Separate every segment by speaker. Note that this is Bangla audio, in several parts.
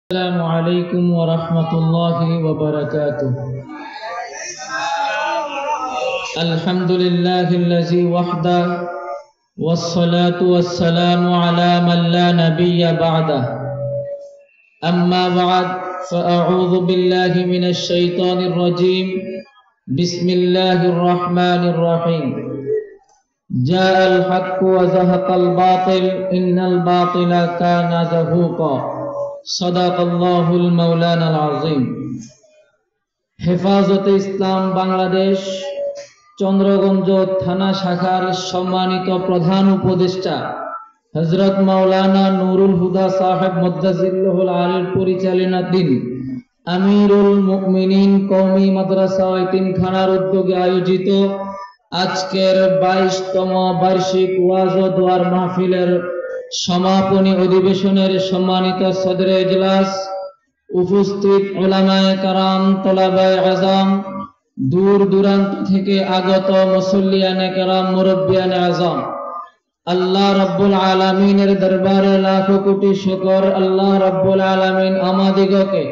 Speaker 1: السلام عليكم ورحمة الله وبركاته. الحمد لله الذي وحده والصلاة والسلام على من لا نبي بعده. أما بعد فأعوذ بالله من الشيطان الرجيم. بسم الله الرحمن الرحيم. جاء الحق وزهق الباطل إن الباطل كان زهوقا. সদাকাল্লাহুল মাওলানাল আযীম। হেফাজতে ইসলাম বাংলাদেশ চন্দ্রগঞ্জ থানা শাখার সম্মানিত প্রধান উপদেষ্টা হযরত মাওলানা নুরুল হুদা সাহেব মুদ্দাজিল্লাহুল আলীর পরিচালনাধীন আমিরুল মুমিনিন কওমি মাদ্রাসা ও এতিমখানার উদ্যোগে আয়োজিত আজকের 22তম বার্ষিক ওয়াজ ও দোয়ার মাহফিলের সমাপনী অধিবেশনের সম্মানিত সদরে ইজলাস, উপস্থিত উলামায়ে কেরাম, তোলাবায়ে আযম, দূর দূরান্ত থেকে আগত মুসল্লিয়ানে কেরাম, মুরব্বিয়ানে আযম, আল্লাহ রাব্বুল আলামিনের দরবারে লাখো কোটি শুকর। আল্লাহ রাব্বুল আলামিন আমাদিগকে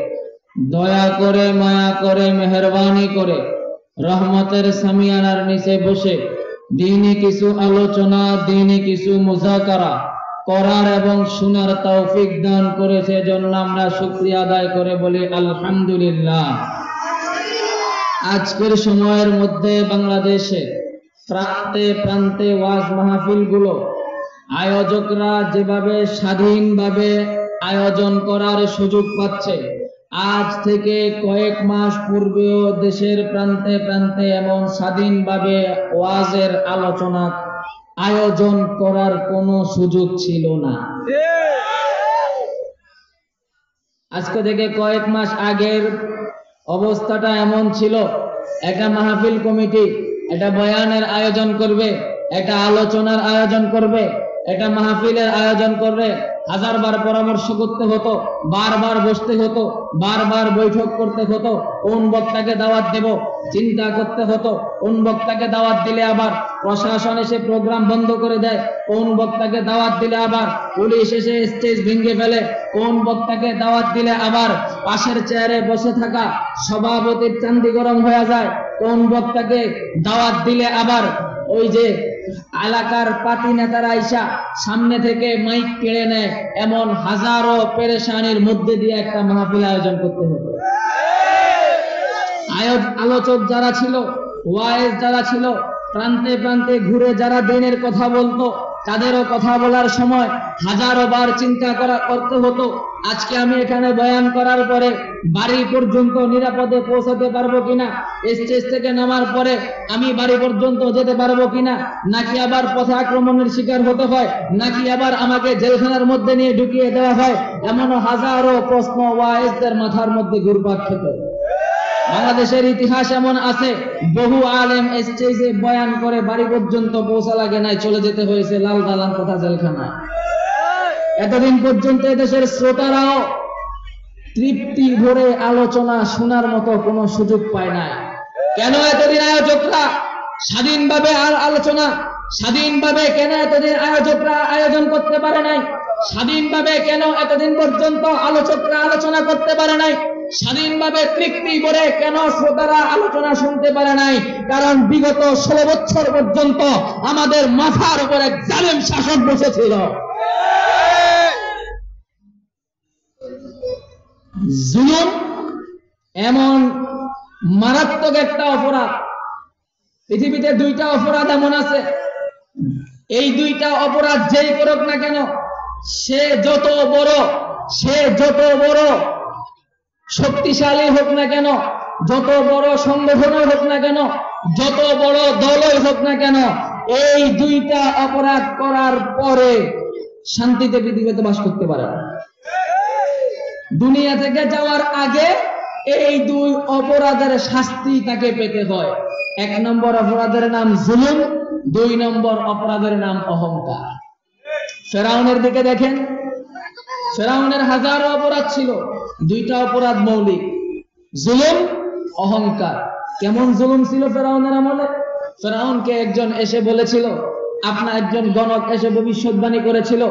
Speaker 1: দয়া করে, মায়া করে, মেহেরবানি করে রহমতের সামিয়ানার নিচে বসে দ্বীনি কিছু আলোচনা, দ্বীনি কিছু মুযাকারা করার এবং শোনার তৌফিক দান করেছে, জন্য আমরা শুকরিয়া আদায় করে বলি আলহামদুলিল্লাহ। আজকের সময়ের মধ্যে বাংলাদেশে প্রান্তে প্রান্তে ওয়াজ মাহফিলগুলো আয়োজকরা যেভাবে স্বাধীনভাবে আয়োজন করার সুযোগ পাচ্ছে, আজ থেকে কয়েক মাস পূর্বেও দেশের প্রান্তে প্রান্তে এমন স্বাধীনভাবে ওয়াজের আলোচনা আয়োজন করার কোনো সুযোগ ছিল না। আজকে থেকে কয়েক মাস আগের অবস্থাটা এমন ছিল, একটা মাহফিল কমিটি একটা বয়ানের আয়োজন করবে, একটা আলোচনার আয়োজন করবে, একটা মাহফিলের আয়োজন করবে, হাজারবার পরামর্শ করতে হতো, বারবার বসতে হতো, বারবার বৈঠক করতে হতো, কোন বক্তাকে দাওয়াত দেব চিন্তা করতে হতো, কোন বক্তাকে দাওয়াত দিলে আবার প্রশাসন এসে প্রোগ্রাম বন্ধ করে দেয়, কোন বক্তাকে দাওয়াত দিলে আবার পুলিশ এসে স্টেজ ভেঙে ফেলে, কোন বক্তাকে দাওয়াত দিলে আবার পাশের চেয়ারে বসে থাকা সভাপতির চান্দি গরম হয়ে যায়, কোন বক্তাকে দাওয়াত দিলে আবার ওই যে এলাকার পার্টি নেতারা আইসা সামনে থেকে মাইক কেড়ে নেয়। এমন হাজারো পেরেশানির মধ্যে দিয়ে একটা মাহফিল আয়োজন করতে হতো। আলোচক যারা ছিল, ওয়াইজ যারা ছিল, প্রান্তে প্রান্তে ঘুরে যারা দিনের কথা বলতো, তাদেরও কথা বলার সময় হাজারো বার চিন্তা করতে হতো, আজকে আমি এখানে বয়ান করার পরে বাড়ি পর্যন্ত নিরাপদে পৌঁছাতে পারবো কিনা, স্টেজ থেকে নামার পরে আমি বাড়ি পর্যন্ত যেতে পারবো কিনা, নাকি আবার পথে আক্রমণের শিকার হতে হয়, নাকি আবার আমাকে জেলখানার মধ্যে নিয়ে ঢুকিয়ে দেওয়া হয়। এমনও হাজারো প্রশ্ন ওয়াইজদের মাথার মধ্যে ঘুরপাক খেত। বাংলাদেশের ইতিহাস এমন আছে, বহু আলেম স্টেজে বয়ান করে বাড়ি পর্যন্ত পৌঁছা লাগে নাই, চলে যেতে হয়েছে লাল দালান তথা জেলখানা। এতদিন পর্যন্ত এদেশের শ্রোতারাও তৃপ্তি ভরে আলোচনা শোনার মতো কোনো সুযোগ পায় নাই। কেন এতদিন আয়োজকরা স্বাধীনভাবে আলোচনা, স্বাধীনভাবে কেন এতদিন আয়োজকরা আয়োজন করতে পারে নাই? স্বাধীনভাবে কেন এতদিন পর্যন্ত আলোচকরা আলোচনা করতে পারে নাই? স্বাধীনভাবে তৃপ্তি ভরে কেন শ্রোতারা আলোচনা শুনতে পারে নাই? কারণ বিগত 16 বছর পর্যন্ত আমাদের মাথার উপর এক জালেম শাসক বসেছিল। জুলুম এমন মারাত্মক একটা অপরাধ। পৃথিবীতে দুইটা অপরাধ এমন আছে, এই দুইটা অপরাধ যেই করুক না কেন, সে যত বড় শক্তিশালী হোক না কেন, যত বড় সংগঠনই হোক না কেন, যত বড় দলই হোক না কেন, এই দুইটা অপরাধ করার পরে শান্তিতে পৃথিবীতে বাস করতে পারে না। দুনিয়া থেকে যাওয়ার আগে এই দুই অপরাধের শাস্তি তাকে পেতে হয়। 1 নম্বর অপরাধের নাম জুলুম, 2 নম্বর অপরাধের নাম অহংকার। ফেরাউনের দিকে দেখেন, ফেরাউনের হাজারো অপরাধ ছিল, দুইটা অপরাধ মৌলিক, জুলুম, অহংকার। কেমন জুলুম ছিল ফেরাউনের আমলে? ফেরাউনকে একজন এসে বলেছিল, আপনার একজন গণক এসে ভবিষ্যৎবাণী করেছিল,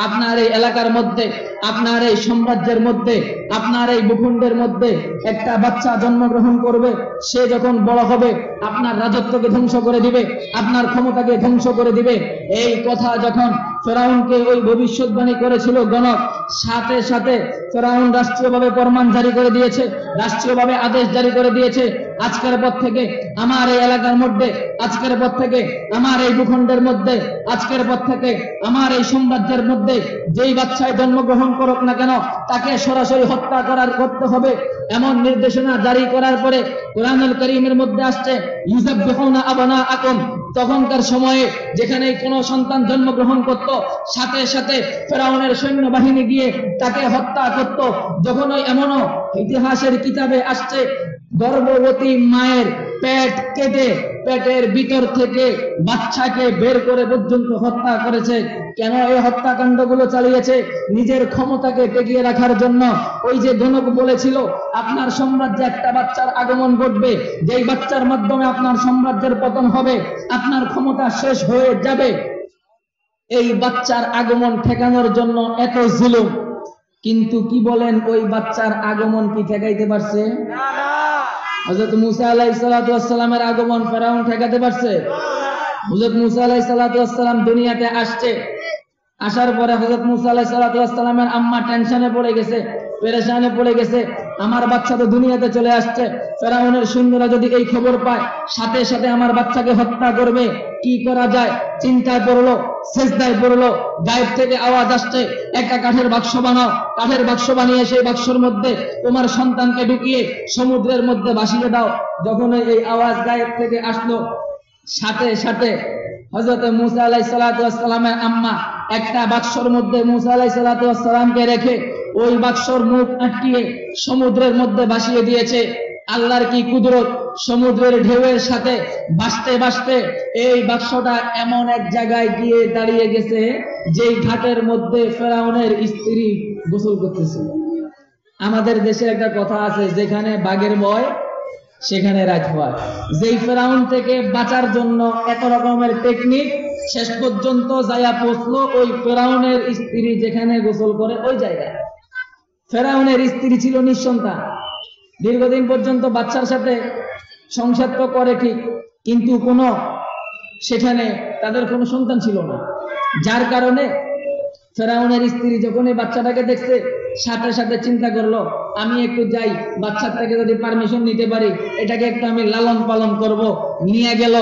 Speaker 1: আপনার এই এলাকার মধ্যে, আপনার এই সাম্রাজ্যের মধ্যে, আপনার এই ভূখণ্ডের মধ্যে একটা বাচ্চা জন্মগ্রহণ করবে, সে যখন বড় হবে আপনার রাজত্বকে ধ্বংস করে দিবে, আপনার ক্ষমতাকে ধ্বংস করে দিবে। এই কথা যখন ফেরাউনকে ওই ভবিষ্যৎবাণী করেছিল গণক, সাথে সাথে ফেরাউন রাষ্ট্রীয়ভাবে ফরমান জারি করে দিয়েছে, রাষ্ট্রীয়ভাবে আদেশ জারি করে দিয়েছে, আজকের পর থেকে আমার এই এলাকার মধ্যে, আজকের পর থেকে আমার এই ভূখণ্ডের মধ্যে, আজকের পর থেকে আমার এই সাম্রাজ্যের মধ্যে যেই বাচ্চায় জন্মগ্রহণ করুক না কেন তাকে সরাসরি হত্যা করতে হবে। এমন নির্দেশনা জারি করার পরে কোরআনুল কারীমের মধ্যে আসছে ইউযাববিহুনা আবনাআকুম। তখনকার সময়ে যেখানে কোনো সন্তান জন্মগ্রহণ করত, সাথে সাথে ফেরাউনের সৈন্যবাহিনী গিয়ে তাকে হত্যা করত। যখন এমনও ইতিহাসের কিতাবে আসছে গর্ভবতী মায়ের পেট কেটে পেটের ভিতর থেকে বাচ্চাকে বের করে পর্যন্ত হত্যা করেছে। কেন এই হত্যাকাণ্ডগুলো চালিয়েছে? নিজের ক্ষমতাকে টেকিয়ে রাখার জন্য। ওই যে গণক বলেছিল আপনার সাম্রাজ্যে একটা বাচ্চার আগমন ঘটবে, যেই বাচ্চার মাধ্যমে আপনার সাম্রাজ্যের পতন হবে, আপনার ক্ষমতা শেষ হয়ে যাবে। এই বাচ্চার আগমন ঠেকানোর জন্য এত জুলুম, কিন্তু কি বলেন ওই বাচ্চার আগমন কি ঠেকাইতে পারছে? হযরত মুসা আলাইহিস সালাতু ওয়াস সালামের আগমন ফেরাউন ঠেকাতে পারছে? হযরত মুসা আলাইহিস সালাতু ওয়াস সালাম দুনিয়াতে আসছে, আসার পরে হযরত মুসা আলাইহিস সালাতু ওয়াস সালামের আম্মা টেনশনে পড়ে গেছে, পেরেশানে পড়ে গেছে, আমার বাচ্চা তো দুনিয়াতে চলে আসছে, ফেরাউনের সৈন্যরা যদি এই খবর পায় সাথে সাথে আমার বাচ্চাকে হত্যা করবে, কি করা যায়? চিন্তায় পড়লো, সেজদায় পড়লো। গায়েব থেকে আওয়াজ আসছে, একটা কাঠের বাক্স বানাও। কাঠের বাক্স বানিয়ে সেই বাক্সের মধ্যে তোমার সন্তানকে ঢুকিয়ে সমুদ্রের মধ্যে ভাসিয়ে দাও। যখন এই আওয়াজ গায়েব থেকে আসলো, সাথে সাথে হযরত মুসা আলাইহিস সালাতু ওয়াস সালামের আম্মা একটা বাক্সর মধ্যে মুসা আলাইহিস সালাতু ওয়াস সালামকে রেখে ওই বাক্সর মুখ আটকিয়ে সমুদ্রের মধ্যে ভাসিয়ে দিয়েছে। আল্লাহর কি কুদরত! সমুদ্রের ঢেউয়ের সাথে ভাসতে ভাসতে এই বাক্সটা এমন এক জায়গায় গিয়ে দাঁড়িয়ে গেছে যেই ঘাটের মধ্যে ফেরাউনের স্ত্রী গোসল করতেছিল। আমাদের দেশে একটা কথা আছে, যেখানে বাঘের ভয় সেখানে রাজভয়। যেই ফেরাউন থেকে বাঁচার জন্য এত রকমের টেকনিক, শেষ পর্যন্ত যাইয়া পৌঁছলো ওই ফেরাউনের স্ত্রী যেখানে গোসল করে ওই জায়গায়। ফেরাউনের স্ত্রী ছিল নিঃসন্তান, দীর্ঘদিন পর্যন্ত বাচ্চার সাথে সংসার তো করে ঠিক, কিন্তু সেখানে তাদের কোনো সন্তান ছিল না। যার কারণে ফেরাউনের স্ত্রী যখন এই বাচ্চাটাকে দেখছে সাথে সাথে চিন্তা করলো, আমি একটু যাই, বাচ্চার থেকে যদি পারমিশন নিতে পারি, এটাকে একটু আমি লালন পালন করব। নিয়ে গেল,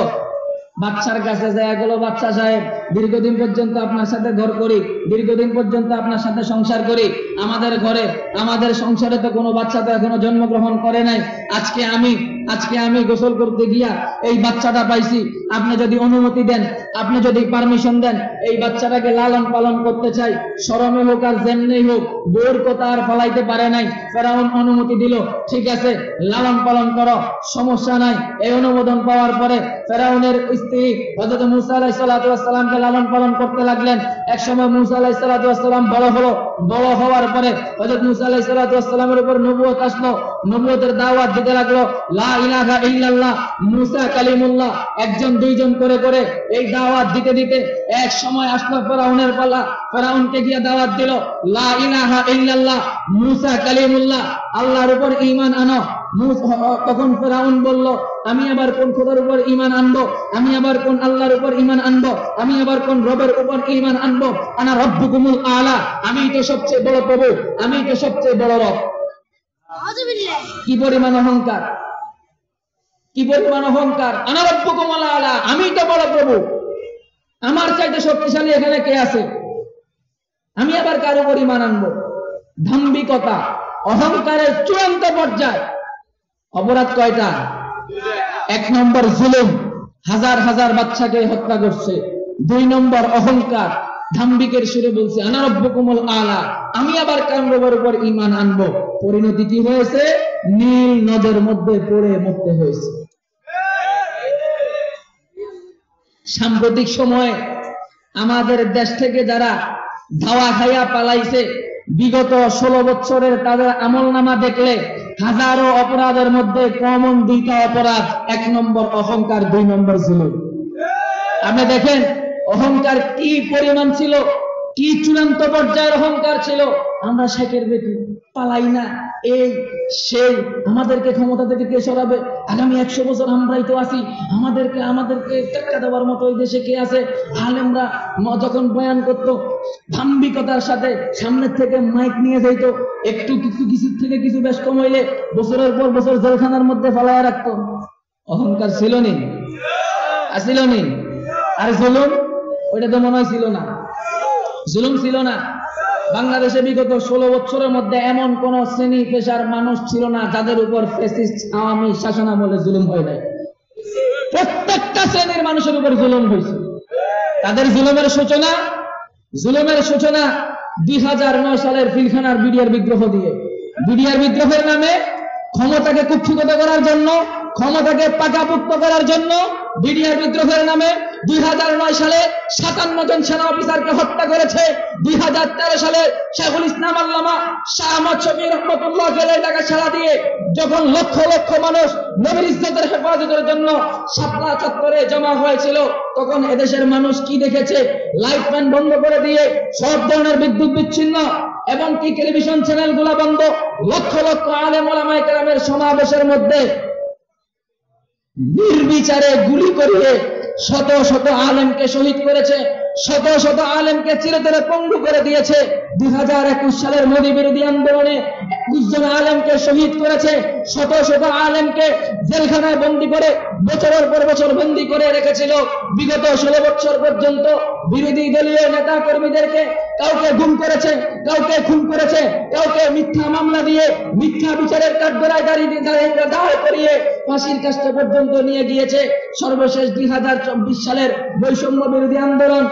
Speaker 1: বাচ্চার কাছে যায়, গেল, বাচ্চা সাহেব দীর্ঘদিন পর্যন্ত আপনার সাথে ঘর করি, দীর্ঘদিন পর্যন্ত আপনার সাথে সংসার করি, আমাদের ঘরে আমাদের সংসারে তো কোনো বাচ্চা তো এখনো জন্মগ্রহণ করে নাই। আজকে আমি গোসল করতে গিয়া এই বাচ্চাটা পাইছি, আপনি যদি অনুমতি দেন, আপনি যদি পারমিশন দেন, এই বাচ্চাটাকে লালন পালন করতে চাই, শরমে হোক আর যেমনি হোক, বউর কথা আর ফলাইতে পারে নাই। ফেরাউন অনুমতি দিল, ঠিক আছে লালন পালন করো, সমস্যা নাই। এই অনুমোদন পাওয়ার পরে ফেরাউনের স্ত্রী হযরত মুসা আলাইহিস সালাতু ওয়াস সালামকে লালন পালন করতে লাগলেন। একসময় মুসা আলাইহিস সালাতু ওয়াস সালাম বড় হলো, বড় হওয়ার পরে হযরত মুসা আলাইহিস সালাতু ওয়াস সালামের উপর নবুয়ত আসলো, নবুয়তের দাওয়াত দিতে লাগলো, লা ইলাহা ইল্লাল্লাহ মুসা কালিমুল্লাহ, একজন দুইজন করে করে এই দাওয়াত দিতে দিতে এক সময় আসলো ফেরাউনের পালা। ফেরাউনকে গিয়ে দাওয়াত দিল, লা ইলাহা ইল্লাল্লাহ মুসা কালিমুল্লাহ, আল্লাহর উপর ঈমান আনো। তখন ফেরাউন বলল, আমি আবার কোন খোদার উপর ঈমান আনবো? আমি আবার কোন আল্লাহর উপর ঈমান আনবো? আমি আবার কোন রবের উপর ঈমান আনবো? আনা রব্বুকুমুল আলা, আমি তো সবচেয়ে বড় প্রভু, আমি তো সবচেয়ে বড় রব। কি পরিমাণ অহংকার, কি পরিমাণ অহংকার! আনা রব্বুকুমুল আলা, আমি তো বড় প্রভু, আমার চাইতে শক্তিশালী এখানে কে আছে? আমি আবার কার উপর ঈমান আনবো? দাম্ভিকতা, অহংকারের চূড়ান্ত পর্যায়। অপরাধ কয়টা? এক নম্বর জুলুম, হাজার হাজার বাচ্চাকে হত্যা করছে। দুই নম্বর অহংকার, দাম্ভিকের সুরে বলছে আনা রব্বুকুমুল আলা, আমি আবার কার রবের উপর ঈমান আনবো। পরিণতি কি হয়েছে? নীল নদের মধ্যে পড়ে মরতে হয়েছে। সাম্প্রতিক সময়ে আমাদের দেশ থেকে যারা ধাওয়া খাইয়া পালাইছে, বিগত 16 বছরের তাদের আমলনামা দেখলে হাজারো অপরাধের মধ্যে কমন দুইটা অপরাধ, এক নম্বর অহংকার, দুই নম্বর জুলুম। আপনি দেখেন অহংকার কি পরিমাণ ছিল। কি চূড়ান্ত পর্যায়ের অহংকার ছিল, আমরা শেখের বেটি, পালাই না, এই সেই, আমাদেরকে ক্ষমতা থেকে কে সরাবে, আগামী 100 বছর আমরাই তো আছি, আমাদেরকে টাকা দেওয়ার মতো এই দেশে কে আছে। আলেমরা যখন বয়ান করতো ধাম্বিকতার সাথে সামনের থেকে মাইক নিয়ে যাইতো, একটু কিছু থেকে কিছু বেশ কম হইলে বছরের পর বছর জেলখানার মধ্যে ফালায় রাখতো। অহংকার ছিল নি? আসিল নি? আর জুলুম, ওইটা তো মনে হয় ছিল না, জুলুম ছিল না। বাংলাদেশে বিগত 16 বছরের মধ্যে এমন কোন শ্রেণী পেশার মানুষ ছিল না যাদের উপর ফ্যাসিস্ট আওয়ামী শাসনামলে জুলুম হয় নাই। প্রত্যেকটা শ্রেণীর মানুষের উপর জুলুম হয়েছে। তাদের জুলুমের সূচনা 2009 সালের পিলখানার বিডিআর বিদ্রোহ দিয়ে। বিডিআর বিদ্রোহের নামে ক্ষমতাকে কুক্ষিগত করার জন্য, ক্ষমতাকে পাকাপোক্ত করার জন্য বিডিআর বিদ্রোহের নামে 2009 সালে 57 জন সেনা অফিসারকে হত্যা করেছে। 2013 সালে শেখুল ইসলাম আল্লামা শাহ আহমদ শফী রহমতুল্লাহ আলাইহি টাকা ছাড়া দিয়ে যখন লক্ষ লক্ষ মানুষ নবীর ইজ্জতের হেফাজতের জন্য শাপলা চত্বরে জমা হয়েছিল, তখন এদেশের মানুষ কি দেখেছে? লাইট ফ্যান বন্ধ করে দিয়ে সব ধরনের বিদ্যুৎ বিচ্ছিন্ন, এবং কি টেলিভিশন চ্যানেলগুলো বন্ধ, লক্ষ লক্ষ আলেম ওলামায়ে কেরামের সমাবেশের মধ্যে নির্বিচারে গুলি করিয়ে শত শত আলেমকে শহীদ করেছে, শত শত আলেমকে চিরতরে পঙ্গু করে দিয়েছে। 2021 সালের মোদী বিরোধী আন্দোলনে 21 জন আলেমকে শহীদ করেছে, শত শত আলেমকে জেলখানায় বন্দী করে বছরের পর বছর বন্দী করে রেখেছিল। বিগত 16 বছর পর্যন্ত বিরোধী দলীয় নেতা কর্মীদেরকে কাউকে গুম করেছে, কাউকে খুন করেছে, কাউকে মিথ্যা মামলা দিয়ে মিথ্যা বিচারের কাঠগড়ায় দাঁড় করিয়ে ফাঁসির কাস্টে পর্যন্ত নিয়ে গিয়েছে। সর্বশেষ 2024 সালের বৈষম্য বিরোধী আন্দোলন,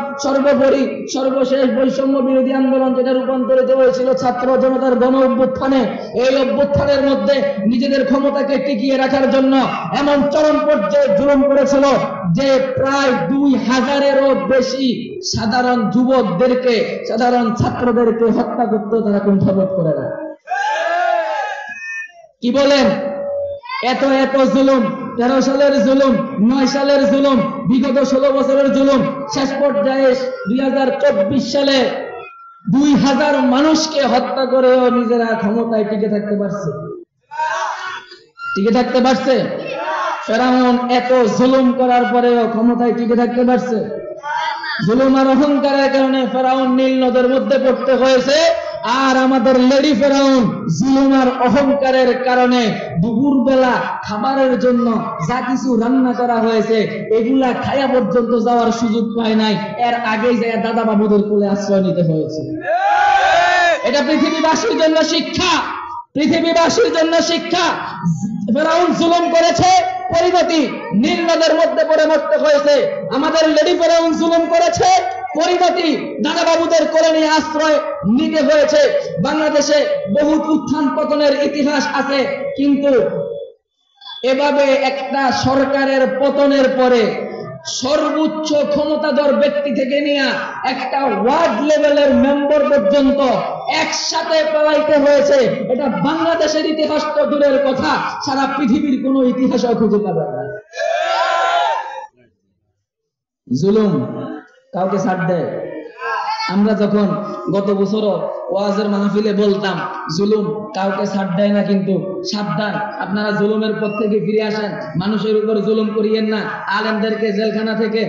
Speaker 1: সর্বশেষ বৈষম্য বিরোধী আন্দোলন যেটা রূপান্তরিত হয়েছিল ছাত্র জনতার গণ অভ্যুত্থানে, এই অভ্যুত্থানের মধ্যে নিজেদের ক্ষমতাকে টিকিয়ে রাখার জন্য এমন চরম পর্যায়ে জুলুম করেছিল যে প্রায় 2000-এরও বেশি সাধারণ যুবকদেরকে, সাধারণ ছাত্রদেরকে হত্যা করতে তারা কুণ্ঠাবোধ করে না। কি বলেন? এত এত জুলুম, 13 সালের জুলুম, 9 সালের জুলুম, বিগত 16 বছরের জুলুম, শেষ পর্যায়ে 2024 সালে 2000 মানুষকে হত্যা করেও নিজেরা ক্ষমতায় টিকে থাকতে পারছে। ফেরাউন এত জুলুম করার পরেও ক্ষমতায় টিকে থাকতে পারছে। জুলুম আর অহংকারের কারণে ফেরাউন নীল নদের মধ্যে পড়তে হয়েছে। আর আমাদের লেডি ফেরাউন জুলুম আর অহংকারের কারণে দুপুরবেলা খাবারের জন্য যা কিছু রান্না করা হয়েছে এগুলা খায়া পর্যন্ত যাওয়ার সুযোগ পায় নাই, এর আগেই যায় দাদা বাবুদের কোলে আশ্রয় নিতে হয়েছে। এটা পৃথিবীবাসীর জন্য শিক্ষা, পৃথিবীবাসীর জন্য শিক্ষা। ফেরাউন জুলুম করেছে, পরিণতি নীল নদের মধ্যে পড়ে মরতে হয়েছে। আমাদের লেডি ফেরাউন জুলুম করেছে, পরিণতি দাদা বাবুদের কোলে নিয়ে আশ্রয় নিতে হয়েছে। বাংলাদেশে বহুত উত্থান পতনের ইতিহাস আছে, কিন্তু এভাবে একটা সরকারের পতনের পরে সর্বোচ্চ ক্ষমতাধর ব্যক্তি থেকে নিয়ে একটা ওয়ার্ড লেভেলের মেম্বার পর্যন্ত একসাথে পালাইতে হয়েছে, এটা বাংলাদেশের ইতিহাস তো দূরের কথা, সারা পৃথিবীর কোন ইতিহাসও খুঁজে পাবে না। জুলুম কাউকে ছাড় দেয়? আমরা যখন গত বছর ওয়াজের মাহফিলে বলতাম জুলুম কাউকে ছাড় দেয় না, কিন্তু সাবধান, আপনারা জুলুমের পথ থেকে ফিরে আসেন, মানুষের উপর জুলুম করিয়েন না, আলেমদেরকে জেলখানা থেকে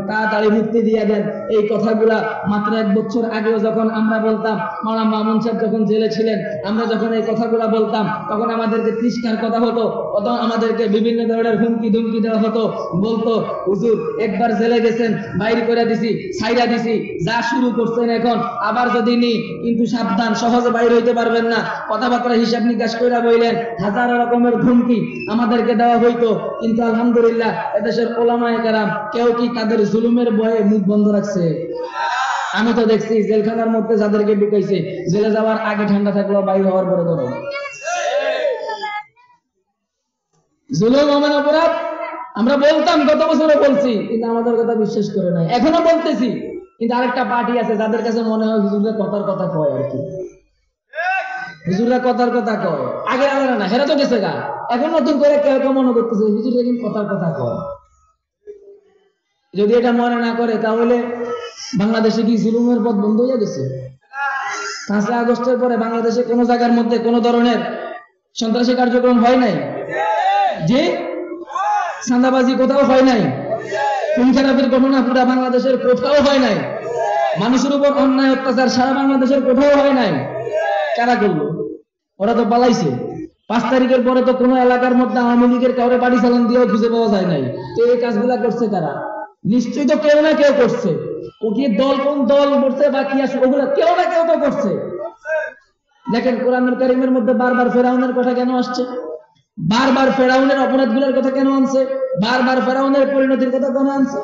Speaker 1: তাড়াতাড়ি মুক্তি দিয়ে দেন। এই কথাগুলা মাত্র 1 বছর আগেও যখন আমরা বলতাম, মাওলানা মামুন সাহেব যখন জেলে ছিলেন, আমরা যখন এই কথাগুলা বলতাম তখন আমাদেরকে তিরস্কার কথা হতো, তখন আমাদেরকে বিভিন্ন ধরনের হুমকি ধুমকি দেওয়া হতো। বলতো হুজুর একবার জেলে গেছেন, বাইরে করে দিছি, ছাইরা দিছি, যা শুরু করছেন এখন আবার যদি নি, কিন্তু সাবধান, সহজে বাইরে হইতে পারবেন না, কথাবার্তা হিসাব নিকাশ কইরা বইলেন। হাজার রকমের ধমকি আমাদেরকে দেওয়া হইতো, কিন্তু আলহামদুলিল্লাহ এদেশের ওলামায়ে কেরাম কেউ কি তাদের জুলুমের ভয়ে মুখ বন্ধ রাখছে? আমি তো দেখছি জেলখানার মধ্যে যাদেরকে ঢুকাইছে, জেলে যাওয়ার আগে ঠান্ডা থাকলো, বাইরে হওয়ার পরে গরম। জুলুম আমার অপরাধ আমরা বলতাম, গত বছরও বলছি, কিন্তু আমাদের কথা বিশ্বাস করে নাই, এখনো বলতেছি। কিন্তু আরেকটা পার্টি আছে যাদের কাছে মনে হয় হুজুররা কথার কথা কয়, আর কি হুজুররা কথার কথা কয়, আগে আলাদা না, হেরা তো গেছে গা, এখন নতুন করে কেউ কেউ মনে করতেছে হুজুররা কিন্তু কথার কথা কয়। যদি এটা মনে না করে তাহলে বাংলাদেশে কি জুলুমের পথ বন্ধ হয়ে গেছে? 5 আগস্টের পরে বাংলাদেশে কোন জায়গার মধ্যে কোন ধরনের সন্ত্রাসী কার্যক্রম হয় নাই, যে চাঁদাবাজি কোথাও হয় নাই, খুন খারাপের ঘটনা পুরা বাংলাদেশের কোথাও হয় নাই, মানুষের উপর অন্যায় অত্যাচার সারা বাংলাদেশের কোথাও হয় নাই। কারা করলো? ওরা তো পালাইছে। 5 তারিখের পরে তো কোনো এলাকার মধ্যে আওয়ামী লীগের কাউরে বাড়ি চালান দিয়েও খুঁজে পাওয়া যায় নাই। তো এই কাজগুলা করছে কারা? নিশ্চয়ই তো কেউ না কেউ করছে। ও কি দল কোন দল করছে বা কি আছে, ওগুলা কেউ না কেউ তো করছে। দেখেন কোরআনুল কারীমের মধ্যে বারবার ফেরাউনের কথা কেন আসছে? বারবার ফেরাউনের অপরাধগুলোর কথা কেন আনছে? বারবার ফেরাউনের পরিণতির কথা কেন আনছে?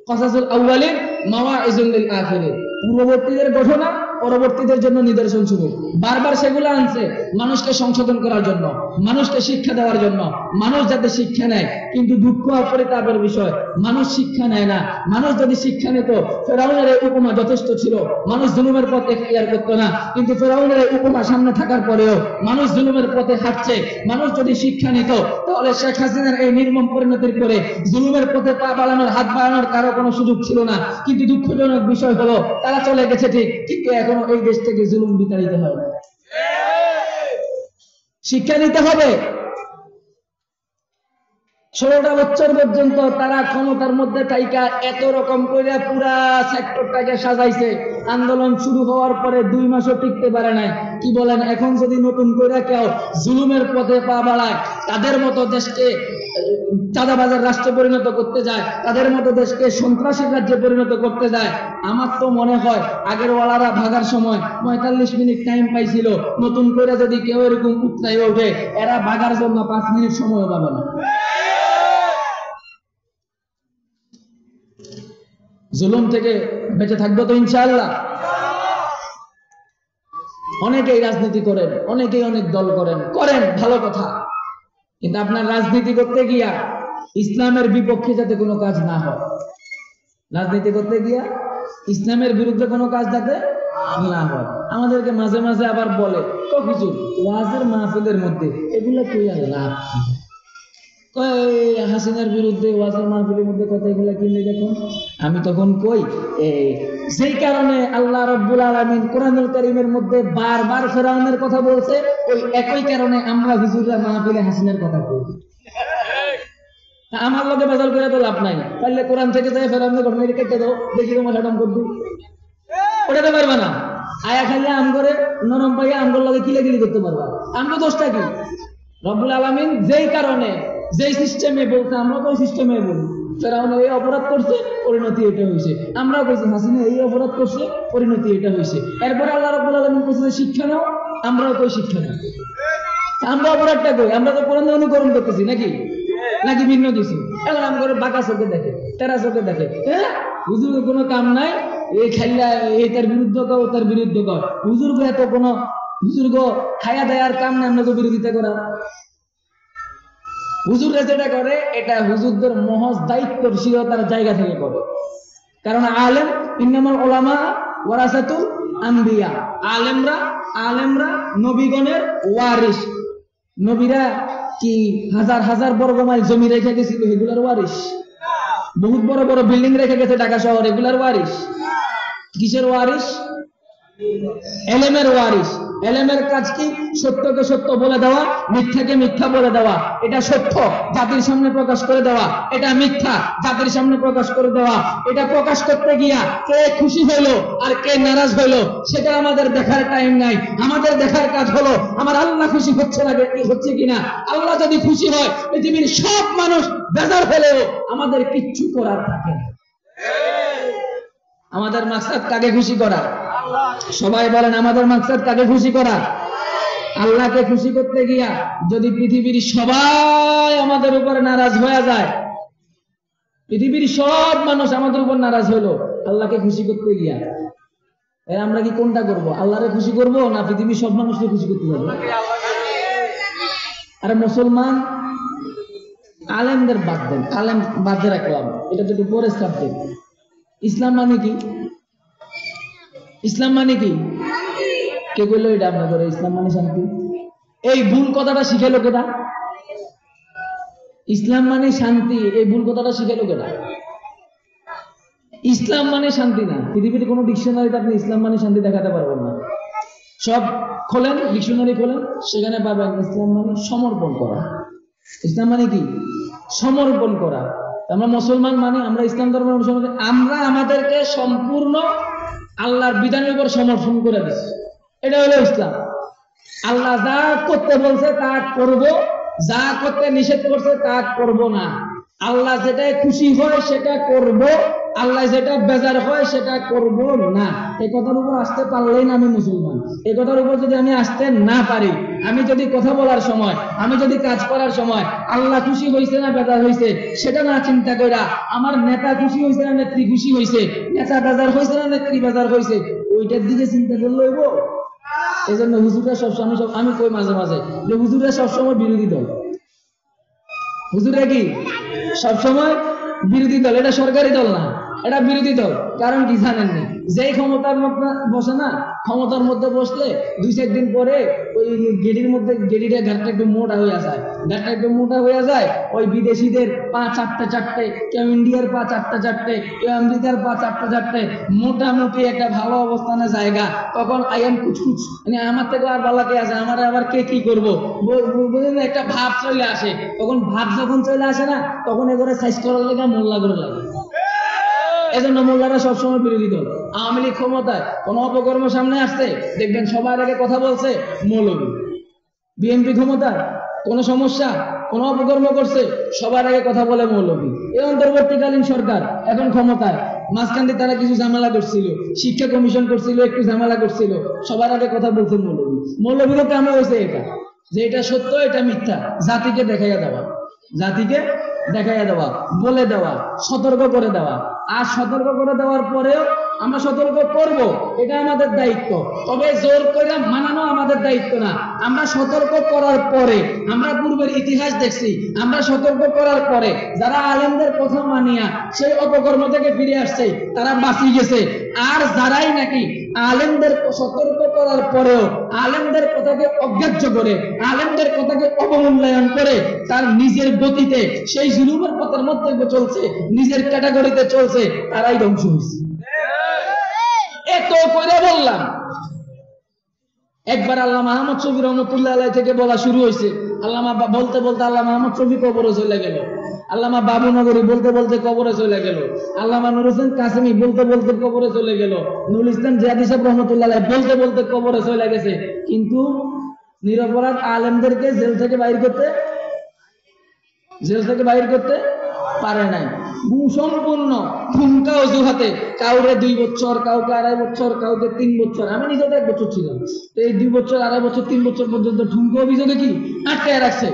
Speaker 1: কাসাসুল আউয়ালিন মাওয়াইজুল লিল আখিরিন, পূর্ববর্তীদের ঘটনা পরবর্তীদের জন্য নিদর্শন স্বরূপ। বারবার সেগুলো আনছে মানুষকে সংশোধন করার জন্য, মানুষকে শিক্ষা দেওয়ার জন্য, মানুষ যাতে শিক্ষা নেয়। কিন্তু দুঃখ আর পরিতাপের বিষয়, মানুষ শিক্ষা নেয় না। মানুষ যদি শিক্ষা নিত, ফেরাউনের এই উপমা যথেষ্ট ছিল, মানুষ জুলুমের পথে এখতিয়ার করতো না। কিন্তু ফেরাউনের এই উপমা সামনে থাকার পরেও মানুষ জুলুমের পথে হাঁটছে। মানুষ যদি শিক্ষা নিত, তাহলে শেখ হাসিনার এই নির্মম পরিণতির পরে জুলুমের পথে পা বাড়ানোর, হাত বাড়ানোর কারো কোনো সুযোগ ছিল না। কিন্তু দুঃখজনক বিষয় হলো তারা চলে গেছে ঠিক, কিন্তু এখনো এই দেশ থেকে জুলুম বিতাড়িত হয় না। শিক্ষা নিতে হবে। 16টা বছর পর্যন্ত তারা ক্ষমতার মধ্যে থাইকা এত রকম করে পুরা সেক্টরটাকে সাজাইছে। আন্দোলন শুরু হওয়ার পরে 2 মাসও টিকতে পারে নাই। কি বলেন? এখন যদি নতুন করে কেউ জুলুমের পথে পা বাড়ায়, তাদের মতো দেশকে চাঁদাবাজের রাষ্ট্রে পরিণত করতে যায়, তাদের মতো দেশকে সন্ত্রাসীর রাজ্যে পরিণত করতে যায়, আমার তো মনে হয় আগের ওয়ালারা ভাগার সময় 45 মিনিট টাইম পাইছিল। নতুন করে যদি কেউ এরকম উৎসাহী ওঠে, এরা ভাগার জন্য 5 মিনিট সময়ও পাবে না। জুলুম থেকে বেঁচে থাকবো তো ইনশাআল্লাহ। অনেকেই রাজনীতি করেন, অনেকেই অনেক দল করেন, ভালো কথা। কিন্তু আপনার রাজনীতি করতে গিয়া ইসলামের বিপক্ষে যাতে কোনো কাজ না হয়, রাজনীতি করতে গিয়া ইসলামের বিরুদ্ধে কোনো কাজ যাতে না হয়। আমাদেরকে মাঝে মাঝে আবার বলে, তো হুজুর ওয়াজের মাহফিলের মধ্যে এগুলা কই আর লাভ কি? হাসিনার বিরুদ্ধে ওয়াজের মাহফিলের মধ্যে কথা এগুলা কিনলে দেখুন। আমি তখন কই, যেই কারণে আল্লাহ রাব্বুল আলামিন কোরআনুল কারীমের মধ্যে বারবার ফেরাউনের কথা বলছে, ওই একই কারণে আমরা হুজুররা মাহফিলে হাসিনার কথা কই। আমার লোকে বেজাল করে তো লাভ নাই। তাহলে কোরআন থেকে যায় ফেরাউনের ঘটনা কেটে দাও, দেখি তোমার হাডম করবো, ওটাতে পারবা না। আয়া খাইলে আম করে নরম পাইয়া আমগোর লগে কিলাকিলি করতে পারবা। আমগো দোষটা কি? রব্বুল আলামিন যেই কারণে যেই সিস্টেমে বলছে আমরা তো ওই সিস্টেমে বলি। ফেরাউন এই অপরাধ করছে, পরিণতি এটা হয়েছে। আমরা কইছি হাসিনা এই অপরাধ করছে, পরিণতি এটা হয়েছে। এরপরে আল্লাহ রাব্বুল আলামিন কইছে শিক্ষা নাও, আমরাও কই শিক্ষা নাও। আমরা অপরাধটা কই? আমরা তো কোরআন অনুকরণ করতেছি নাকি ভিন্ন কিছু? এখন আম করে বাঁকা চোখে দেখে, তেরা চোখে দেখে, হ্যাঁ হুজুর কোনো কাম নাই, এই খাইলা এই তার বিরুদ্ধে কও, তার বিরুদ্ধে কও। হুজুর গো এত কোনো হুজুর গো খায়া দেয়ার কাম না, আমরা তো বিরোধিতা করা। হুজুররা যেটা করে এটা হুজুরদের মহজ দায়িত্বশীলতার জায়গা থেকে করে। কারণ আলেম ইন্নামাল উলামা ওয়ারাসাতুল আম্বিয়া, আলেমরা নবীগণের ওয়ারিস। নবীরা কি হাজার হাজার বর্গ মাইল জমি রেখে গেছিল, এগুলার ওয়ারিস? বহুত বড় বড় বিল্ডিং রেখে গেছে ঢাকা শহর, এগুলার ওয়ারিস? কিসের ওয়ারিস? এলেমের ওয়ারিস। এলেমের কাজ কি? সত্যকে সত্য বলে দেওয়া, মিথ্যাকে মিথ্যা বলে দেওয়া। এটা সত্য জাতির সামনে প্রকাশ করে দেওয়া, এটা মিথ্যা জাতির সামনে প্রকাশ করে দেওয়া। এটা প্রকাশ করতে গিয়া কে খুশি হইলো আর কে নারাজ হইলো সেটা আমাদের দেখার টাইম নাই। আমাদের দেখার কাজ হলো আমার আল্লাহ খুশি হচ্ছে কিনা। আল্লাহ যদি খুশি হয়, পৃথিবীর সব মানুষ বেজার হলেও আমাদের কিচ্ছু করার থাকে না। আমাদের মাকসাদ কাকে খুশি করা? সবাই বলেন আমাদের মাকসাদ কাকে খুশি করা? আল্লাহকে খুশি করতে গিয়া যদি পৃথিবীর সবাই আমাদের উপর নারাজ হয়ে যায়, পৃথিবীর সব মানুষ আমাদের উপর নারাজ হলো আল্লাহকে খুশি করতে গিয়া, আমরা কি কোনটা করব? আল্লাহরে খুশি করব না পৃথিবীর সব মানুষকে খুশি করতে যাবো? আরে মুসলমান আলেমদের বাদ দেন, আলেম বাদ রাখলাম, এটা তো একটু পরে সাবজেক্ট। ইসলাম মানে কি? ইসলাম মানে কি? কে বললো এটা আপনাদের? ইসলাম মানে শান্তি। এই ভুল কথাটা শিখেলো কেটা? ইসলাম মানে শান্তি, এই ভুল কথাটা শিখেলো কেটা? ইসলাম মানে শান্তি না। পৃথিবীতে কোনো ডিকশনারিতে আপনি ইসলাম মানে শান্তি দেখাতে পারবেন না। সব খোলেন, ডিকশনারি খোলেন, সেখানে পাবেন ইসলাম মানে সমর্পণ করা। ইসলাম মানে কি? সমর্পণ করা। আমরা মুসলমান মানে, আমরা ইসলাম ধর্মের অনুসরণ, আমরা আমাদেরকে সম্পূর্ণ আল্লাহর বিধানের উপর সমর্পণ করে দিচ্ছি। এটা হলো ইসলাম। আল্লাহ যা করতে বলছে তা করব, যা করতে নিষেধ করছে তা করব না। আল্লাহ যেটাই খুশি হয় সেটা করব, আল্লাহ যেটা বেজার হয় সেটা করব না। এই কথার উপর আসতে পারলেই না আমি মুসলমান। এই কথার উপর যদি আমি আসতে না পারি, আমি যদি কথা বলার সময়, আমি যদি কাজ করার সময় আল্লাহ খুশি হয়েছে না বেজার হয়েছে সেটা না চিন্তা কইরা, আমার নেতা খুশি হয়েছে না নেত্রী খুশি হয়েছে, নেতা বেজার হয়েছে না নেত্রী বেজার হয়েছে, ওইটার দিকে চিন্তা করলে হইব? এই জন্য হুজুররা সবসময়, আমি কই মাঝে মাঝে যে হুজুররা সবসময় বিরোধী দল। হুজুররা কি সবসময় বিরোধী দল? এটা সরকারি দল না, এটা বিরোধী দল। কারণ কি জানেননি? যেই ক্ষমতার মধ্যে বসে না, ক্ষমতার মধ্যে বসলে 2-4 দিন পরে ওই গেডির মধ্যে, গেডিটা ঘাটটা একটু মোটা হয়ে যায়, ঘাটটা একটু মোটা হয়ে যায়। ওই বিদেশিদের পা চারটে, কেউ ইন্ডিয়ার পা চারটে, কেউ আমেরিকার পা চারটে, মোটামুটি একটা ভালো অবস্থানে জায়গা। তখন আইএম কুচকুচ, মানে আমার থেকে আর বালাকে আছে, আমার আবার কে কি করবো, বুঝলেন? একটা ভাব চলে আসে। তখন ভাব যখন চলে আসে না, তখন এগুলো সাইজ করার লেগে মোল্লা করে লাগে। এজন্য মোল্লারা সবসময় বিরোধী দল। আওয়ামী লীগ ক্ষমতায় কোন অপকর্ম সামনে আসছে, দেখবেন সবার আগে কথা বলছে মৌলবী। বিএনপি ক্ষমতায় কোন সমস্যা, কোন অপকর্ম করছে, সবার আগে কথা বলে মৌলবী। এই অন্তর্বর্তীকালীন সরকার এখন ক্ষমতায়, মাঝখান দিয়ে তারা কিছু ঝামেলা করছিল, শিক্ষা কমিশন করছিল, একটু ঝামেলা করছিল, সবার আগে কথা বলছে মৌলবী। মৌলবীরও কাম হয়েছে এটা, যে এটা সত্য এটা মিথ্যা জাতিকে দেখাইয়া দেওয়া, জাতিকে দেখাইয়া দেওয়া, বলে দেওয়া, সতর্ক করে দেওয়া। আর সতর্ক করে দেওয়ার পরেও আমরা সতর্ক করব, এটা আমাদের দায়িত্ব। তবে জোর করে মানানো আমাদের দায়িত্ব না। আমরা সতর্ক করার পরে, আমরা পূর্বের ইতিহাস দেখছি, আমরা সতর্ক করার পরে যারা আলেমদের কথা মানিয়া সেই অপকর্ম থেকে ফিরে আসছে তারা বাঁচিয়ে গেছে। আর যারাই নাকি আলেমদের সতর্ক করার পরেও আলেমদের কথাকে অগ্রাহ্য করে, আলেমদের কথাকে অবমূল্যায়ন করে তার নিজের গতিতে সেই জুলুমের পথের মধ্যে চলছে, নিজের ক্যাটাগরিতে চলছে, তারাই ধ্বংস হয়েছে। এত করে বললাম। একবার আল্লামা আহমদ শফী রহমতুল্লাহ আলাইহি থেকে বলা শুরু হয়েছে। আল্লামা বলতে বলতে আল্লামা আহমদ শফী কবরে চলে গেল, আল্লামা বাবুনগরী বলতে বলতে কবরে চলে গেল, আল্লামা নুর হোসেন কাসেমি বলতে বলতে কবরে চলে গেল, নুরুল ইসলাম জিয়াদি সাহেব রহমতুল্লাহ আলাইহি বলতে বলতে কবরে চলে গেছে। কিন্তু নিরপরাধ আলেমদেরকে জেল থেকে বাইর করতে পারে নাই। সম্পূর্ণ ঠুমকা অজুহাতে, কাউরে 2 বছর, কাউকে 2.5 বছর, কাউকে 3 বছর। আমি নিজে তো 1 বছর ছিলাম। তো এই 2 বছর, 2.5 বছর, 3 বছর পর্যন্ত ঠুমকা অভিযোগে কি আটকায় রাখছে।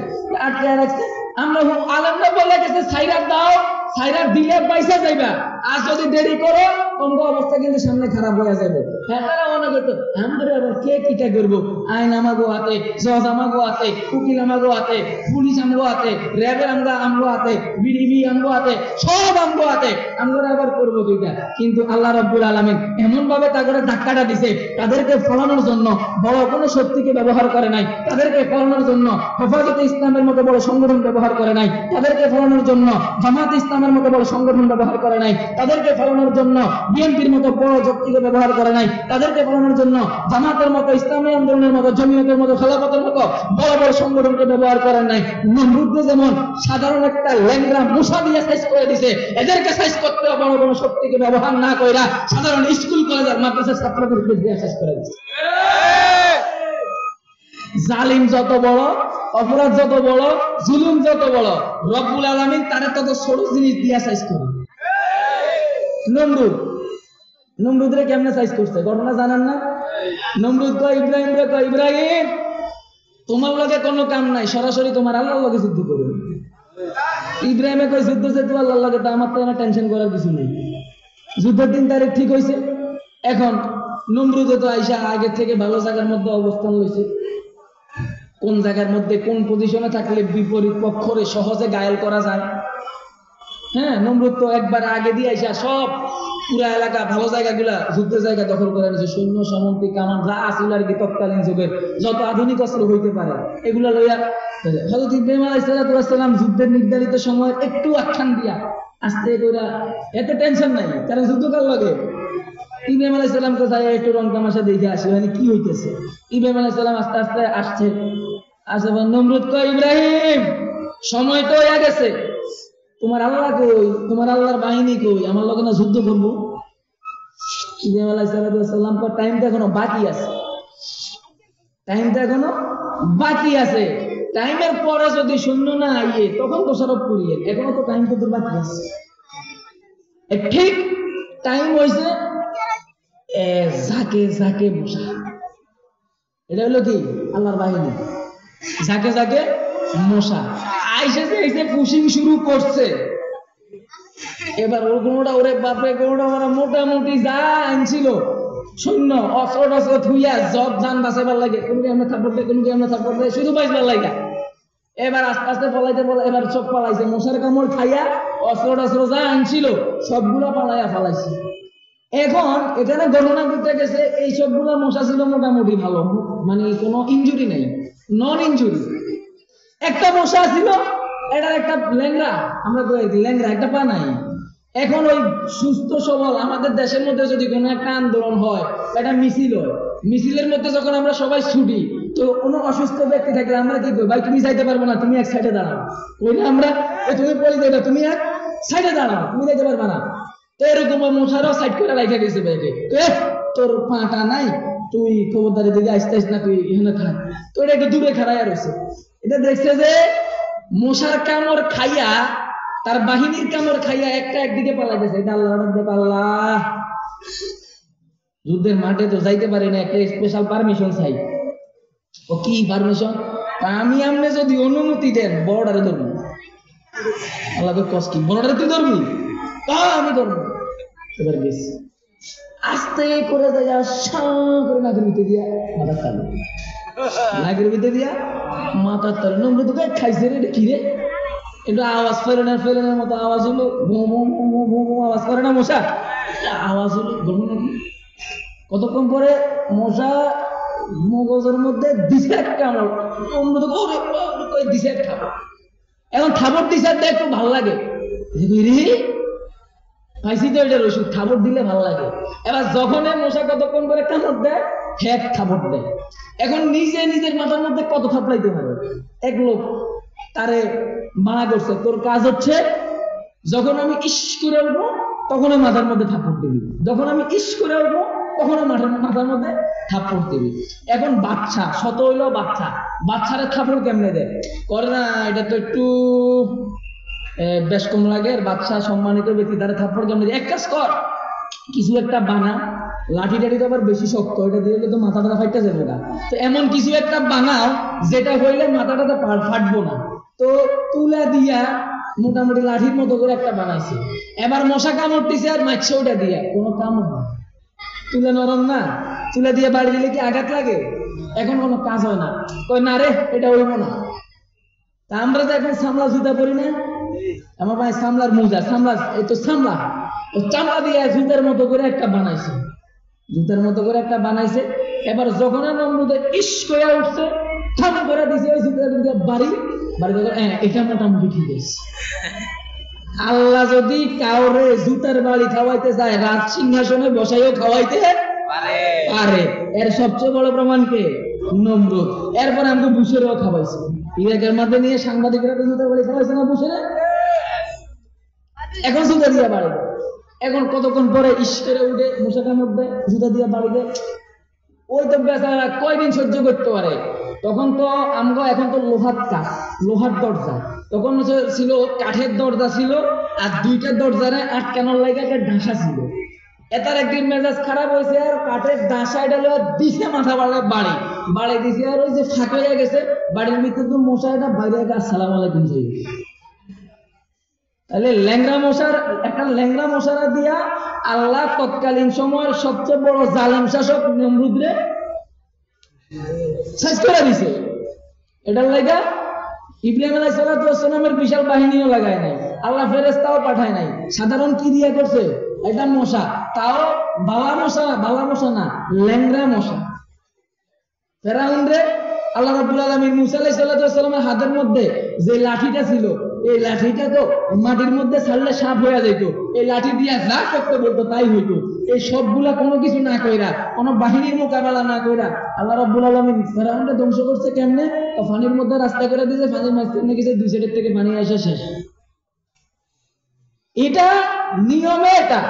Speaker 1: আমরা আলেমরা বলে গেছে সাইরাত দাও, সাইরাত দিলে পয়সা যাইবা, আর যদি দেরি করো তোমার অবস্থা কিন্তু সামনে খারাপ হয়ে যাবে। হ্যাঁ, তারা মনে করতো আমাদের আবার কে কিটা করবো, আইন আমাগো হাতে, জজ আমাগো হাতে, উকিল আমাগো হাতে, পুলিশ আমগো হাতে, র্যাবের আমগো হাতে, বিডিবি আমগো হাতে, সব আমগো হাতে, আমরা আবার করবো কিটা। কিন্তু আল্লাহ রাব্বুল আলামিন এমন ভাবে তাদের ধাক্কাটা দিছে, তাদেরকে ফলানোর জন্য বড় কোনো শক্তিকে ব্যবহার করে নাই, তাদেরকে ফলানোর জন্য হেফাজতে ইসলামের মতো বড় সংগঠন ব্যবহার করে নাই, তাদেরকে ফলানোর জন্য জামাত ইসলামের মতো বড় সংগঠন ব্যবহার করে নাই, তাদেরকে ফলানোর জন্য বিএনপির মতো বড় শক্তিকে ব্যবহার করে নাই, তাদেরকে ফলানোর জন্য জামাতের মতো, ইসলামী আন্দোলনের মতো, জমিয়তের মতো, খেলাফতের মতো বড় বড় সংগঠনকে ব্যবহার করেন নাই। নমরুদকে যেমন সাধারণ একটা ল্যাংড়া মশা দিয়ে সাইজ করে দিছে, এদেরকে সাইজ করতে বড় বড় শক্তিকে ব্যবহার না কইরা সাধারণ স্কুল কলেজ আর মাদ্রাসার ছাত্রদেরকে দিয়ে সাইজ করে দিছে। জালিম যত বড়, অপরাধ যত বড়, জুলুম যত বড়, রব্বুল আলামিন তারে তত ছোট জিনিস দিয়া সাইজ করে। নমরুদরে কেমনে সাইজ করছে ঘটনা জানেন না? নমরুদ কয় ইব্রাহিম তোমার লগে কোনো কাম নাই, সরাসরি তোমার আল্লাহর লগে যুদ্ধ করো। ইব্রাহিমে কয় যুদ্ধ যেহেতু আল্লাহর লগে, তা আমার তো আমার টেনশন করার কিছু নেই। যুদ্ধের দিন তারিখ ঠিক হয়েছে। এখন নমরুদে তো আইসা আগের থেকে ভালো জায়গার মধ্যে অবস্থান লইছে। কোন জায়গার মধ্যে কোন পজিশনে থাকলে বিপরীত পক্ষরে সহজে ঘায়েল করা যায়। হ্যাঁ, নমরুদ তো একবার আগে দিয়ে আইসা সব পুরা এলাকা, ভালো জায়গাগুলা, যুদ্ধের জায়গা দখল করে নিয়েছে। সৈন্য সামন্ত্রী কামান যা আসিল আর কি তৎকালীন যুগের যত আধুনিক অস্ত্র হইতে পারে এগুলা লইয়া হযরত ইব্রাহিম আলাইহিস সালাম যুদ্ধের নির্ধারিত সময় একটু আখ্যান দিয়া আস্তে করে, এত টেনশন নাই, কারণ যুদ্ধ কার লাগে। ইব্রাহিম আলাইহিস সালাম কোথায় একটু রং তামাশা দেখে আসি, মানে কি হইতেছে। ইব্রাহিম আলাইহিস সালাম আস্তে আস্তে আসছে, আসে নমরুদ কয়, ইব্রাহিম সময় তো হয়ে গেছে, তোমার আল্লাহ কই, তোমার আল্লাহর বাহিনী কই, আমার লগে না যুদ্ধ করবো। ইব্রাহিম আলাইহিস সালাম কয়, টাইমটা এখনো বাকি আছে, টাইমটা এখনো বাকি আছে, টাইমের পরে যদি শূন্য না আইয়ে তখন দোষারোপ করিয়ে, এখনো তো টাইম তো বাকি আছে। ঠিক টাইম হয়েছে, ঝাঁকে ঝাঁকে মশা, এটা হলো কি আল্লাহর বাহিনী, ঝাঁকে ঝাঁকে মশা আইসেছে, এসে পুশিং শুরু করছে। এবার ওর কোনোটা, ওরে বাপরে কোনোটা ওরা মোটামুটি যা আনছিল শূন্য, অস্ত্র টস্ত্র থুইয়া জব যান বাঁচাবার লাগে, কোন কি আমরা থাপ্পড় দেয়, কোন কি আমরা থাপ্পড় দেয়, শুধু বাঁচবার লাগে। এবার আস্তে আস্তে পলাইতে এবার সব পালাইছে, মশার কামড় খাইয়া অস্ত্র টস্ত্র যা আনছিল সবগুলা পালাইয়া ফালাইছে। এখন এখানে গণনা করতে গেছে এই সবগুলা মশা ছিল মোটামুটি ভালো, মানে কোনো ইনজুরি নেই, নন ইনজুরি। একটা মশা ছিল, এটার একটা ল্যাংড়া, আমরা ল্যাংড়া একটা পা নাই। এখন ওই সুস্থ সবল আমাদের দেশের মধ্যে যদি কোনো একটা আন্দোলন হয়, একটা মিছিল হয়, মিছিলের মধ্যে যখন আমরা সবাই ছুটি, তো কোনো অসুস্থ ব্যক্তি থাকলে আমরা কি করি, ভাই তুমি যাইতে পারবে না, তুমি এক সাইডে দাঁড়াও, ওই না আমরা তুমি বলি যাইবে, তুমি এক সাইডে দাঁড়াও, তুমি যাইতে পারবে না। তো এরকম মশারাও সাইড করে রাখা গেছে ভাইকে, তোর পাটা নাই, তুই খবরদারি দিকে আসতে আস না, তুই এখানে থাক। তো এটা একটু দূরে খাড়াইয়া রয়েছে, এটা দেখছে যে মশার কামড় খাইয়া, তার বাহিনীর কামড় খাইয়া একটা একদিকে পালাইতেছে। এটা আল্লাহ দেখ, আল্লাহ যুদ্ধের মাঠে তো যাইতে পারি না, একটা স্পেশাল পারমিশন চাই। ও কি পারমিশন? আমি আমনে যদি অনুমতি দেন বর্ডারে ধরবো। আল্লাহ কস কি বর্ডারে তুই ধরবি? আমি ধরবো। এবার বেশ আস্তে করে যায়, করে নাকের ভিতরে দিয়া মাথা তালে, নাকের ভিতরে দিয়া মাথার তালে। নম্বর তোকে খাইছে রে, কি রে? একটু আওয়াজ ফেরেনের মতো আওয়াজ হলো, আওয়াজ করে না মশা, আওয়াজ হলো গরম নাকি। কতক্ষণ পরে মশা মগজের মধ্যে দিছে একটা, দিছে এক খাবার। এখন খাবার দিছে একটু ভাল লাগে, পাইছি তো এটার ওষুধ, খাবার দিলে ভাল লাগে। এবার যখন মশা কতক্ষণ করে কামড় দেয়, হ্যাঁ খাবার দেয়। এখন নিজে নিজের মাথার মধ্যে কত থাপড়াইতে পারে। এক লোক তারে মানা করছে, তোর কাজ হচ্ছে যখন আমি ইস করে উঠবো তখন মাথার মধ্যে থাপ্পড় দিবি, যখন আমি ইস করে উঠবো তখন মাথার মধ্যে থাপ্পড় দিবি। এখন বাচ্চা, শত হইলো বাচ্চা, বাচ্চারা থাপ্পড় কেমনে দেয় করে না, এটা তো একটু বেশ কম লাগে। বাচ্চা সম্মানিত ব্যক্তি তারা থাপ্পড় কেমনে দেয়, এক কাজ কর, কিছু একটা বানা, লাঠি টাঠি তো আবার বেশি শক্ত, এটা দিয়ে তো মাথাটা ফাইটটা যাবে না, তো এমন কিছু একটা বানাও যেটা হইলে মাথাটা ফাটবো না। তো তুলা দিয়া মোটামুটি লাঠির মতো করে একটা বানাইছে। এবার মশা কামড় দিছে আর মারছে ওটা দিয়া, কোনো কামড় না, তুলা নরম না, তুলা দিয়ে বাড়ি দিলে কি আঘাত লাগে? এখন কোনো কাজ হয় না, কই না রে এটা হইব না। তা আমরা তো এখন সামলা জুতা পরি না, আমার ভাই সামলার মোজা, সামলা এই তো সামলা, ও চামড়া দিয়ে জুতার মতো করে একটা বানাইছে, জুতার মতো করে একটা বানাইছে। এবার যখন নমরুদে ইস করে উঠছে, থাম করে দিছে ওই জুতাটা বাড়ি এটা মোটামুটি ঠিক আছে। আল্লাহ যদি কাউরে জুতার বাড়ি খাওয়াইতে চায়, রাজ সিংহাসনে বসাইও খাওয়াইতে পারে। এর সবচেয়ে বড় প্রমাণ কে? নমরুদ। এরপর আমাকে বুসেরও খাওয়াইছে, ইরাকের মধ্যে নিয়ে সাংবাদিকরা জুতার বাড়ি খাওয়াইছে না বুসেরে, এখন জুতা দিয়া বাড়ি দেয়। এখন কতক্ষণ পরে ইস করে উঠে মশাটার মধ্যে জুতা দিয়া বাড়ি দেয়। ওই তো বেচারা কয়দিন সহ্য করতে পারে। তখন তো আমরা, এখন তো লোহার কাঠ, লোহার দরজা, তখন ছিল কাঠের দরজা ছিল, আর দুইটা দরজারে আটকানোর লাগে একটা ঢাসা ছিল। এটার একদিন মেজাজ খারাপ হয়েছে, আর কাঠের ঢাসা এটা দিছে মাথা বাড়ি দিছে, আর ওই যে ফাঁক হয়ে গেছে বাড়ির ভিতরে, তো মশা এটা বাইরে আসসালাম আলাইকুম চাই। তাহলে ল্যাংরা মশারা দিয়া আল্লাহ তৎকালীন সময়ের সবচেয়ে বড় জালেম শাসক নমরুদরে শেষ করে দিছে। এটার লাগা ইব্রাহিম আলাইহিস সালামের বিশাল বাহিনীও লাগায় নাই, আল্লাহ ফেরেশতাও পাঠায় নাই, সাধারণ কি দিয়া করছে, এটা মশা, তাও বালা মশা না, ল্যাংরা মশা। ফেরাউন রে আল্লাহ রাব্বুল আলামিন মুসা আলাইহিস সালামের হাতের মধ্যে যে লাঠিটা ছিল, এই লাঠিটা তো মাটির মধ্যে ছাড়লে সাপ হয়ে যেত, এই লাঠি দিয়া যা করতে বলতো তাই হইতো। এই সবগুলা কোনো কিছু না কইরা, কোনো বাহিনীর মোকাবেলা না কইরা আল্লাহ রাব্বুল আলামিন ফেরাউনকে ধ্বংস করছে কেমনে? তো পানির মধ্যে রাস্তা করে দিয়েছে, পানির মাঝখানে গেছে, দুই সাইডের থেকে পানি আসে শেষ। এটা নিয়মে, এটা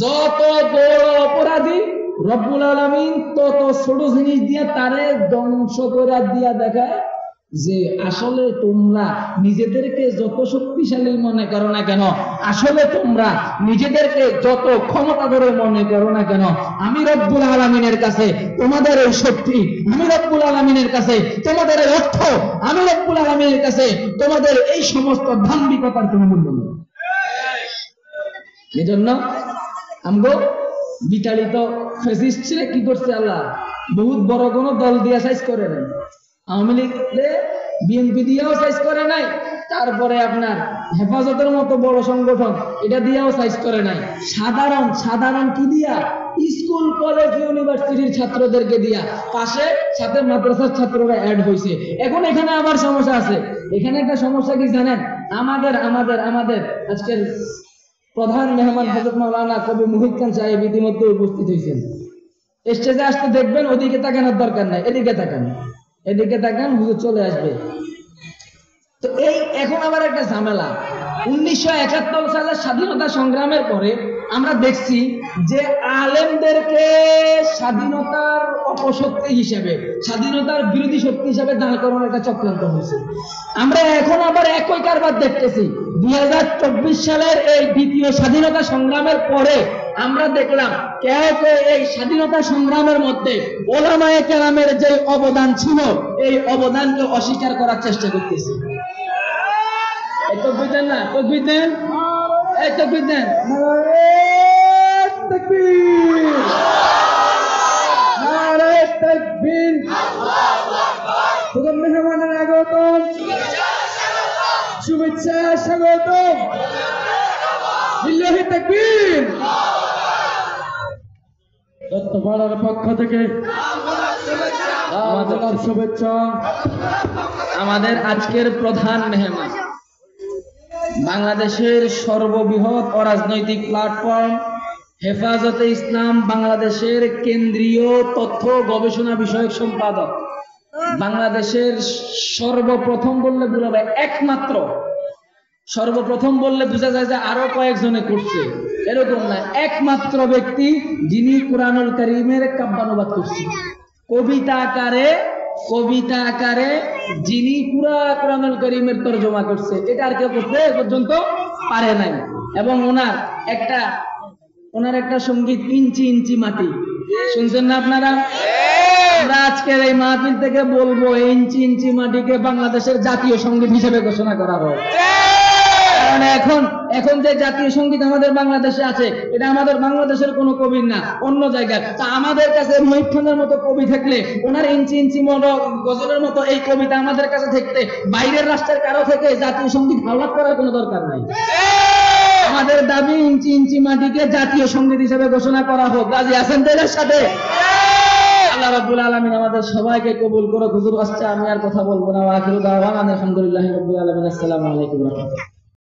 Speaker 1: যত বড় অপরাধী রব্বুল আলামিন তত ছোট জিনিস দিয়ে তারে ধ্বংস করে দিয়া দেখায় যে আসলে তোমরা নিজেদেরকে যত শক্তিশালী মনে করো না কেন, আসলে তোমরা নিজেদেরকে যত ক্ষমতা ধরে মনে করো না কেন, আমি রব্বুল আলামিনের কাছে তোমাদের এই শক্তি, আমি রব্বুল আলামিনের কাছে তোমাদের এই অর্থ, আমি রব্বুল আলামিনের কাছে তোমাদের এই সমস্ত দাম্ভিকতার কোনো মূল্য নেই। এজন্য আমগো বিতাড়িত ফ্যাসিস্ট ছিল কি করছে আল্লাহ, বহুত বড় কোন দল দিয়া সাইজ করে নাই, আওয়ামী লীগ বিএনপি দিয়েও সাইজ করে নাই, তারপরে আপনার হেফাজতের মতো বড় সংগঠন এটা দিয়েও সাইজ করে নাই, সাধারণ কি দিয়া, স্কুল কলেজ ইউনিভার্সিটির ছাত্রদেরকে দিয়া, পাশে সাথে মাদ্রাসার ছাত্ররা অ্যাড হয়েছে। এখন এখানে আবার সমস্যা আছে, এখানে একটা সমস্যা কি জানেন? আমাদের আজকের প্রধান মেহমান হযরত মাওলানা কবি মুহিত খান সাহেব ইতিমধ্যে উপস্থিত হয়েছেন। স্টেজে আসতে দেখবেন, ওদিকে তাকানোর দরকার নাই, এদিকে তাকান, হুজুর চলে আসবে। তো এই এখন আবার একটা ঝামেলা, 1971 সালের স্বাধীনতা সংগ্রামের পরে আমরা দেখছি যে আলেমদেরকে স্বাধীনতার অপশক্তি হিসেবে, স্বাধীনতার বিরোধী শক্তি হিসেবে দাঁড় করানোর একটা চক্রান্ত হয়েছে। আমরা এখন আবার একই কারবার দেখতেছি। 2024 সালের এই দ্বিতীয় স্বাধীনতা সংগ্রামের পরে আমরা দেখলাম কেউ এই স্বাধীনতা সংগ্রামের মধ্যে ওলামায়ে কেরামের যে অবদান ছিল, এই অবদানকে অস্বীকার করার চেষ্টা করতেছে। মেহমানের আগতম, শুভেচ্ছা স্বাগতম, লিল্লাহি তাকবীর। দত্তপাড়ার পক্ষ থেকে আমাদের শুভেচ্ছা। আমাদের আজকের প্রধান মেহমান বাংলাদেশের সর্ববৃহৎ অরাজনৈতিক প্ল্যাটফর্ম হেফাজতে ইসলাম বাংলাদেশের কেন্দ্রীয় তথ্য গবেষণা বিষয়ক সম্পাদক, বাংলাদেশের সর্বপ্রথম বললে ভুল হবে, একমাত্র, সর্বপ্রথম বললে বোঝা যায় যে আরো কয়েকজনে করছে, এরকম না, একমাত্র ব্যক্তি যিনি কুরআনুল কারীমের কাব্যানুবাদ করছে কবিতা আকারে যিনি পুরা কুরআনুল কারীমের তরজমা করছে, এটা আর কেউ করতে এ পর্যন্ত পারে নাই। এবং ওনার একটা সঙ্গীত ইঞ্চি ইঞ্চি মাটি, শুনছেন না আপনারা? আমরা আজকের এই মাহফিল থেকে বলবো ইঞ্চি ইঞ্চি মাটিকে বাংলাদেশের জাতীয় সঙ্গীত হিসেবে ঘোষণা করা হোক। কারণ এখন যে জাতীয় সঙ্গীত আমাদের বাংলাদেশে আছে, এটা আমাদের বাংলাদেশের কোনো কবির না, অন্য জায়গার। তা আমাদের কাছে মহিব খানের মতো কবি থাকলে, ওনার ইঞ্চি ইঞ্চি গজলের মতো এই কবিতা আমাদের কাছে থাকতে, বাইরের রাষ্ট্রের কারো থেকে জাতীয় সঙ্গীত হাওলাত করার কোনো দরকার নাই। আমাদের দাবি ইঞ্চি ইঞ্চি মাটিকে জাতীয় সঙ্গীত হিসেবে ঘোষণা করা হোক। রাজি আছেন তো এর সাথে? আল্লাহ রাব্বুল আলামিন আমাদের সবাইকে কবুল করুক। হুজুর আসছে, আমি আর কথা বলবো না। ওয়া আখিরু দাওয়ানা আলহামদুলিল্লাহি রাব্বিল আলামিন। আসসালামু আলাইকুম ওয়া রাহমাতুল্লাহ।